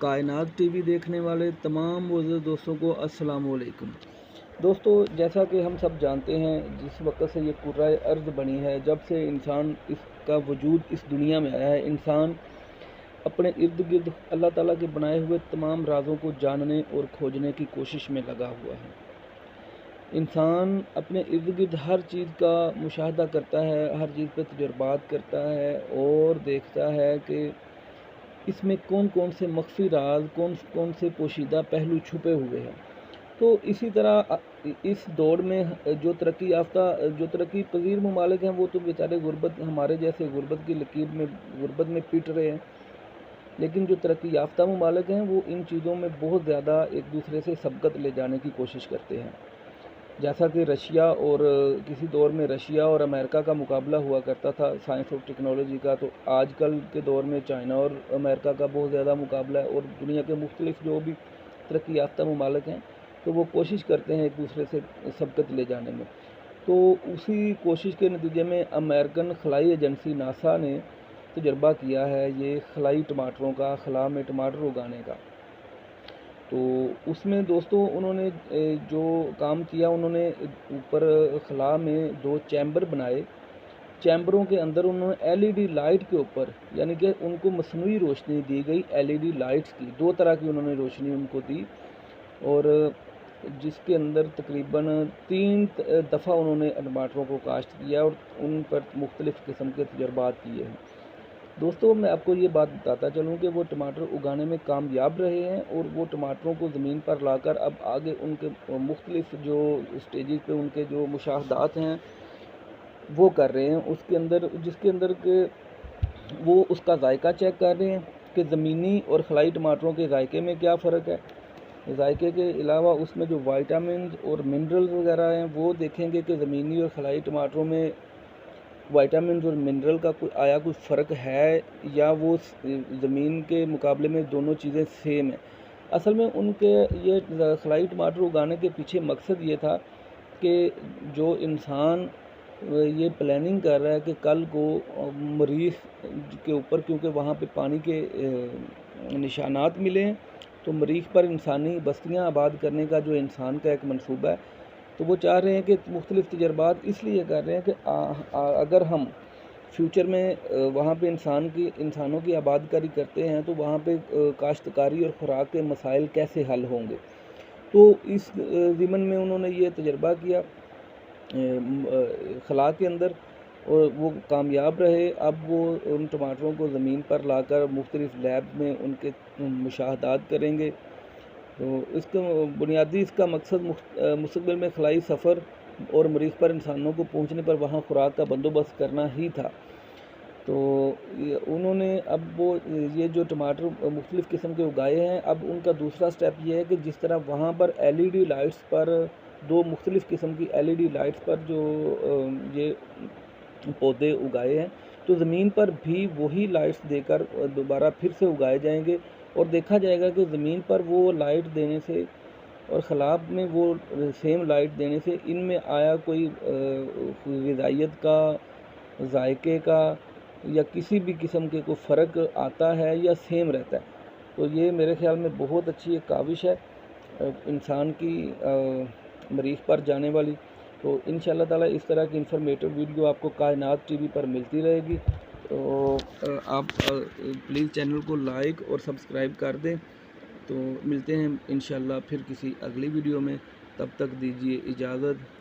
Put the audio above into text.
कायनात टीवी देखने वाले तमाम मुअज़्ज़ज़ दोस्तों को अस्सलाम वालेकुम। दोस्तों, जैसा कि हम सब जानते हैं, जिस वक़्त से ये कुर्राए अर्ज़ बनी है, जब से इंसान इसका वजूद इस दुनिया में आया है, इंसान अपने इर्द-गिर्द अल्लाह ताला के बनाए हुए तमाम राज़ों को जानने और खोजने की कोशिश में लगा हुआ है। इंसान अपने इर्द-गिर्द हर चीज़ का मुशाहदा करता है, हर चीज़ पे तजुर्बात करता है और देखता है कि इसमें कौन-कौन से मख़फ़ी राज़, कौन-कौन से पोशीदा पहलू छुपे हुए हैं। तो इसी तरह इस दौर में जो तरक्की पज़ीर ममालिक हैं, वो तो बेचारे गुर्बत, हमारे जैसे गुर्बत की लकीर में, गुर्बत में पिट रहे हैं। लेकिन जो तरक्की याफ़्ता ममालिक हैं, वो इन चीज़ों में बहुत ज़्यादा एक दूसरे से सबक़त ले जाने की कोशिश करते हैं। जैसा कि रशिया और किसी दौर में रशिया और अमेरिका का मुकाबला हुआ करता था साइंस और टेक्नोलॉजी का, तो आजकल के दौर में चाइना और अमेरिका का बहुत ज़्यादा मुकाबला है। और दुनिया के मुख्तलिफ़ जो भी तरक्की याफ़्ता ममालिक हैं, तो वो कोशिश करते हैं एक दूसरे से सबक़त ले जाने में। तो उसी कोशिश के नतीजे में अमेरिकन खलाई एजेंसी नासा ने तजर्बा किया है ये खलाई टमाटरों का, खला में टमाटर उगाने का। तो उसमें दोस्तों उन्होंने जो काम किया, उन्होंने ऊपर खला में 2 चैम्बर बनाए। चैम्बरों के अंदर उन्होंने एलईडी लाइट के ऊपर, यानी कि उनको मसनूई रोशनी दी गई एलईडी लाइट्स की, 2 तरह की उन्होंने रोशनी उनको दी, और जिसके अंदर तकरीबन 3 दफ़ा उन्होंने टमाटरों को काश्त किया और उन पर मुख्तलिफ़ किस्म के तजर्बात किए हैं। दोस्तों, मैं आपको ये बात बताता चलूँ कि वो टमाटर उगाने में कामयाब रहे हैं और वो टमाटरों को ज़मीन पर लाकर अब आगे उनके मुख्तलिफ़ जो स्टेजेस पे उनके जो मुशाहदात हैं, वो कर रहे हैं। उसके अंदर, जिसके अंदर के वो उसका ज़ायका चेक कर रहे हैं कि ज़मीनी और खलाई टमाटरों के ज़ायके में क्या फ़र्क है। ज़ायके के अलावा उसमें जो विटामिन्स और मिनरल्स वगैरह हैं, वो देखेंगे कि ज़मीनी और खलाई टमाटरों में विटामिन्स और मिनरल का कोई फ़र्क है, या वो ज़मीन के मुकाबले में दोनों चीज़ें सेम हैं। असल में उनके ये खलाई टमाटर उगाने के पीछे मकसद ये था कि जो इंसान ये प्लानिंग कर रहा है कि कल को मरीख़ के ऊपर, क्योंकि वहाँ पे पानी के निशानात मिले हैं, तो मरीख़ पर इंसानी बस्तियाँ आबाद करने का जो इंसान का एक मंसूबा है, तो वो चाह रहे हैं कि मुख्तलिफ़ तजर्बात इसलिए कर रहे हैं कि अगर हम फ्यूचर में वहाँ पे इंसानों की आबादकारी करते हैं, तो वहाँ पे काश्तकारी और ख़ुराक के मसाइल कैसे हल होंगे। तो इस ज़िमन में उन्होंने ये तजर्बा किया खला के अंदर, और वो कामयाब रहे। अब वो उन टमाटरों को ज़मीन पर लाकर मुख्तलिफ़ लैब में उनके मुशाहदात करेंगे। तो इसका मकसद मुस्तक़बिल में खलाई सफ़र और मरीज़ पर इंसानों को पहुँचने पर वहाँ खुराक का बंदोबस्त करना ही था। तो उन्होंने अब ये जो टमाटर मुख्तलिफ़ किस्म के उगाए हैं, अब उनका दूसरा स्टेप ये है कि जिस तरह वहाँ पर एलईडी लाइट्स पर 2 मुख्तलिफ़ किस्म की एलईडी लाइट्स पर जो ये पौधे उगाए हैं, तो ज़मीन पर भी वही लाइट्स देकर दोबारा फिर से उगाए जाएंगे, और देखा जाएगा कि ज़मीन पर वो लाइट देने से और खलाब में वो सेम लाइट देने से इनमें आया कोई ग़िज़ाइयत का, ज़ायके का, या किसी भी किस्म के कोई फ़र्क आता है या सेम रहता है। तो ये मेरे ख़्याल में बहुत अच्छी एक काविश है इंसान की मरीख़ पर जाने वाली। तो इंशाअल्लाह ताला इस तरह की इन्फॉर्मेटिव वीडियो आपको कायनात टीवी पर मिलती रहेगी। तो आप प्लीज़ चैनल को लाइक और सब्सक्राइब कर दें। तो मिलते हैं इंशाअल्लाह फिर किसी अगली वीडियो में, तब तक दीजिए इजाज़त।